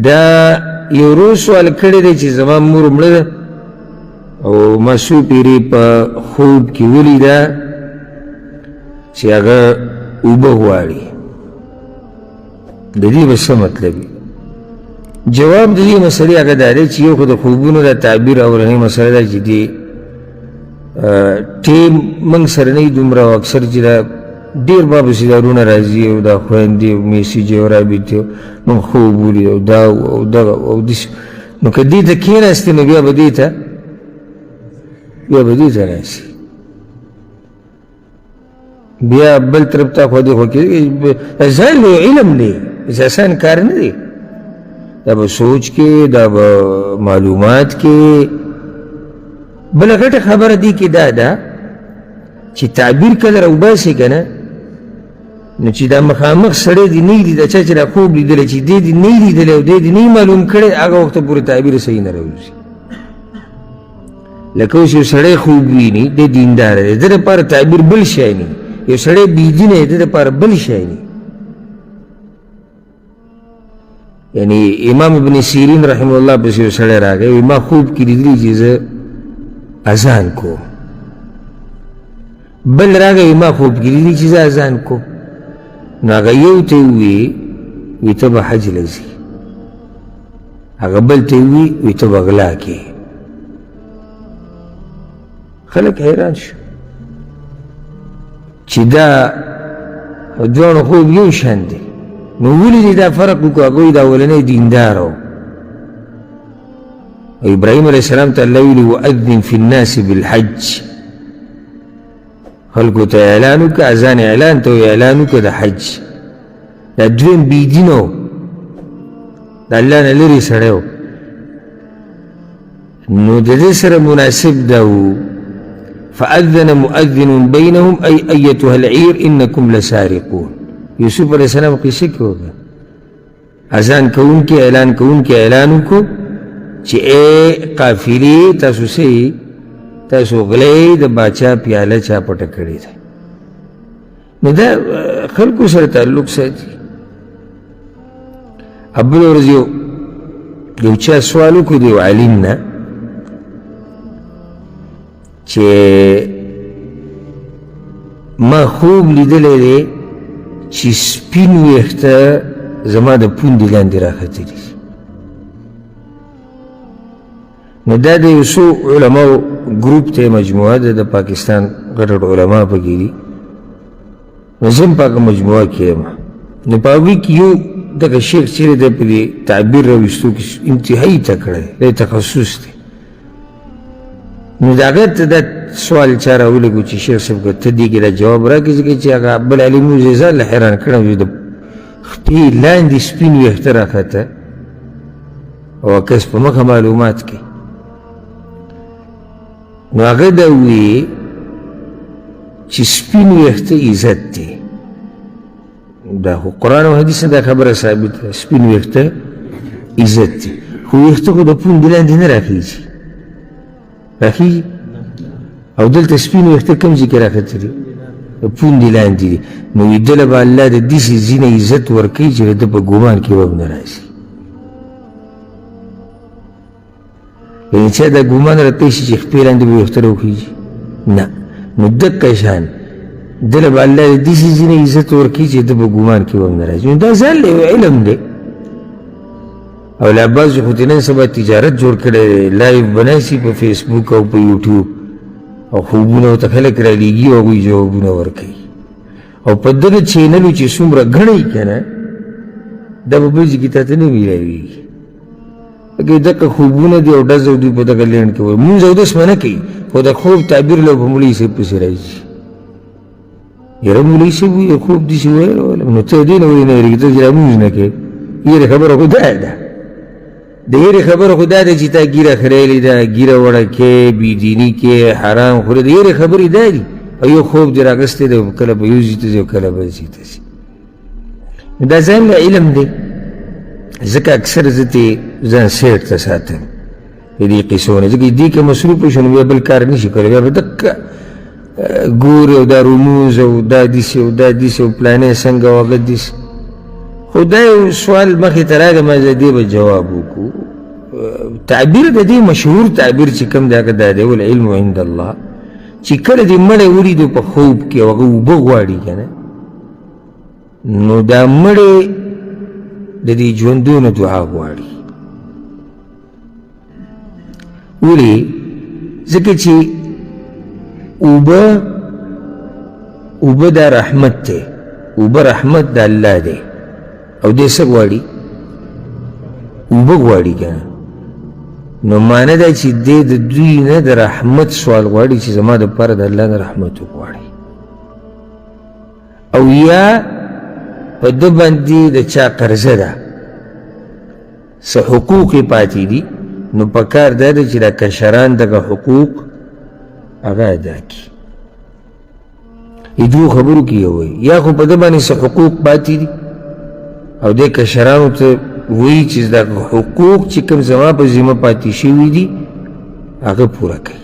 دا یو روز سوال کړی دی چې زما مور مړه ده او ما څو پیرې په خوب کې ولیده چې هغه اوبه غواړي. د دې به څه مطلب وي؟ جواب د دې مسلې هغه دا دی چې یو خو د خوبونو د تعبیر اورنۍ مسله ده چې دې ټیم موږ سره نه وي دومره او اکثر چې دا ډېر بابسیدارونه راځي او دا خویندې او میسیجې او رابطې او موږ خوب ولید او دا او دغه او داسې. نو که دې ته کښېناستې نو بیا به دې ته راسي. بیا بل طرف ته خو دې خو ځان یو علم دی، اساساً کار نه دی. دا به سوچ کې، دا به معلومات کې. بله غټه خبره دې کې دا ده چې تعبیر کله راوباسې که نه نو چې دا مخامخ سړی دې نه لیده، چا چې دا خوب لیدلی چې دې دې نه لیدلی او دې دې نه معلوم کړی، هغه وخته پورې تعبیر صحیح نه راوځي. لکه اوس یو سړی خوب ویني، دی دینداره دی، ده دپاره تعبیر بل شی نه. یو سړی بېدینه دی، ده دپاره بل شی نه. یعنی امام ابن سیرین رحمه الله پسې یو سړی راغی، وایي ما خوب کې لیدلي چې زه اذان کوم. بل راغی ما خوب کې لیدلي چې زه اذان کوم. نو هغه یو ته ووایي وایي ته به حج له ځې، هغه بل ته ووایي وایي ته به غلا کې. خلک حیران شو چې دا دواړو خوب یو شان دی. نو ولې دې دا فرق وکړو؟ هغوی دا اولنی دیندار و. ابراهیم علیه السلام ته الله ویلي وأذن فی الناس بالحج، خلکو ته اعلان وکړه، اذان اعلان ته اعلان وکړه د حج. دا دویم بېدینه و، د الله نه لرې سړی و. نو د دې سره مناسب دا و فأذن مؤذن بینهم ای ایتها العیر انکم لسارقون. یوسف علیہ السلام قصه کې وکړه، اذان کوونکي اعلان کوونکي اعلان وکړو چې ای قافلې تاسو څه تاسو غلې د باچا پیاله چا پټه کړې ده. نو دا خلکو سره تعلق ساتي. بله ورځ یو چا سوال وکړو د یو عالم نه چې ما خوب لیدلی دی چې سپین ویښته زما د پوندې لاندې راختلي دي. نو دا د یو څو علماو ګروپ ته مجموعه ده، د پاکستان غټ غټ علما پکې دي. نو زه هم په هغه مجموعه کې یم. نو په هغوی کې یو دغه شیخ چې دی په دې تعبیر راویستو کې انتهایي تکړه دی، دی تخصص دی. نو د هغه ته دا سوال چا راولېږو چې شیخ صاحب که ته دې کې دا جواب راکړې، ځکه چې هغه بل عالم و زه ځان له حیران کړم چې د خپې لاندې سپین ویښته راښته او کس په مخه معلومات کوي. نو هغه دا ووایي چې سپین ویښته عزت دی. دا خو قرآن او حدیث نه دا خبره ثابت ده، سپین ویښته عزت دی. خو ویښته خو د پوندې لاندې نه راخیږي، راخیږي. او دلته سپین ویښته کوم ځای کې راختلي؟ د پوندې لاندې دي. نو دله به الله د داسې ځینې عزت ورکوي چې د ده په ګمان کې به هم نه راځي. یعنې چا دا ګمان راتی شي چې خپې لاندې به ویښته راوخیږي؟ نه. نو دقه شان دله به الله د داسې ځینې عزت ورکوي چې د په ګمان کې به هم نه راځي. نو دا ځان له یو علم دی. او لا بعضو خو نن سبا تجارت جوړ کړی دی، لایف بناسي په فیسبوک او په یوټیوب، او خوبونه ورته خلک رالیږي او هغوی جوابونه ورکوي. او په دغه چینلو چې څومره ګڼئ که نه، دا به بل ځای کې تا ته نه ویراویږي. لکه دغه خوبونه دي او ډز او دوی په دغه لینډ کې وایي مونځ اودس منه کوي، خو د خوب تعبیر له په مولوي صاحب پسې راځي. یاره مولوي صاحب وایي خوب داسې ویلم، نو ته دې نه ولې نه ویرېږې؟ ته چې را مونځ نه کوې. یېرې خبره خو دا ده، د یېرې خبره خو دا ده چې تا ږیره خریلې ده، ږیره وړه کې، بېدیني کې، حرام خورې. د یېرې خبرې دا دي. او یو خوب دې راغستی دی، کله به یو ځای ته ځي او کله بل ځای ته ځي. دا ځان له علم دی. ځکه اکثر زه ترې ځان سیټ ته ساتم د دې قصو نه، ځکه دې که مصروف شو نو بیا بل کار نه شي کولی. بیا به دقه ګورې او دا رموز او دا داسې او دا داسې او پلانې څنګه او هغه داسې. خو دا یو سوال مخې ته راغی ما د دې به جواب وکړو تعبیر د دې مشهور تعبیر چې کوم دی هغه دا دی والعلم عند الله چې کله دې مړی ولیدو په خوب کې او هغه اوبه غواړي که نه نو دا مړی د دې ژوندونه دعا غواړي ولې ځکه چې اوبه دا رحمت دی اوبه رحمت د الله دی او دې څه غواړي اوبه غواړي که نه نو معنی دا چې دې د دوی نه د رحمت سوال غواړي چې زما دپاره د الله نه رحمت وغواړي او یا په ده باندې د چا قرضه ده څه حقوق یې پاتې دي نو په کار دا ده چې دا کشران دغه حقوق هغه ادا کړي دوو خبرو کې یو وایي یا خو په ده باندې څه حقوق پاتې دي او دې کشرانو ته وایي چې دا حقوق چې کوم زما په ذمه پاتې شوي دي هغه پوره کوي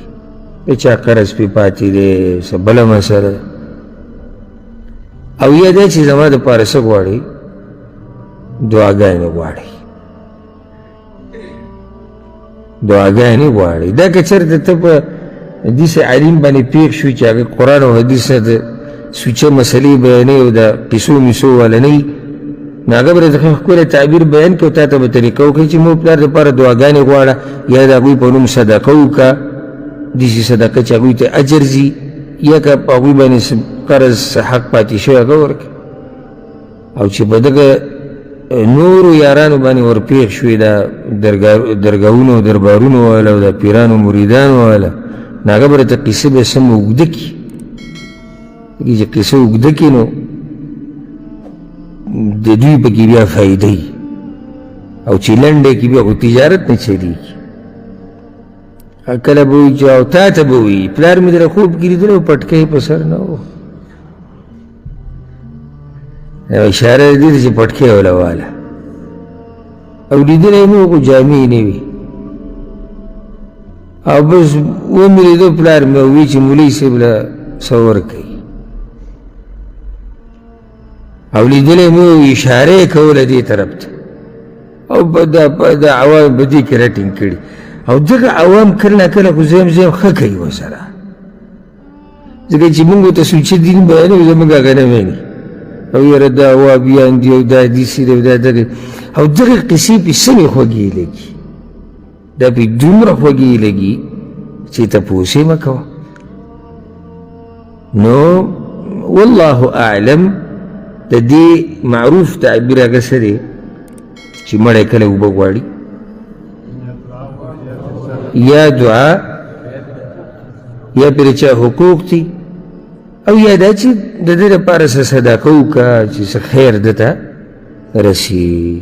د چا قرض پې پاتې دی څه بله مسله ده او یا دا چې زما دپاره څه غواړي دعاګانې غواړي دعاګانې غواړي دا که چېرته ته په داسې عالم باندې پېښ شوي چې هغه قرآن او حدیث نه د سوچه مسلې بیانوي او د قیسو میسو والا نه وي نو هغه به د ښکلی تعبیر بیان کړي او تا ته به طریقه وکړي چې مور پلار دپاره دعاګانې غواړه یا د هغوی په نوم صدقه وکړه داسې صدقه چې هغوی ته اجر ځي یا که په هغوی باندې قرض حق پاتې شوی هغه ورکړي او چې په دغه نورو یارانو باندې ورپېښ شوي دا درګاهونو او دربارونو والا او د پیرانو مریدانو والا نو هغه به راته قیسه به سم اوږده کړي چې قیسه اوږده کړي نو د دوی پکې بیا فایده وي او چې لنډه کې بیا خو تجارت نه چلېږي کله به وایي چې او تا ته به وایي پلار مې در خوب کې لیدلی و پټکی په سر نه و اشاره دې ته چې پټکی وله واله او لیدلی مې و خو جامې نه وي او بس ومې لیدو پلار مې ووایي چې مولوي صاحب له څه ورکوي او لیدلی مې و اشاره یې کوله دې طرف ته او دا عوام په دې کې رټینګ کړي او دغه عوام کله نه کله خو زیم ښه کوي ورسره ځکه چې موږ ورته سوچه دین بیانوو زموږ هغه نه ویني او یاره دا وابیان دي او دا حدیثي دی او دا دغه او دغه قصې پې سمې خوږې لګي دا پې دومره خوږې لګي چې تپوس یې مه کوه نو والله اعلم د دې معروف تعبیر هغه څه دی چې مړی کله اوبه غواړي یا دعا یا پرې چا حقوق دي او یا دا چې د دې لپاره څه صدقه وکړه چې څه خیر ده ته رسي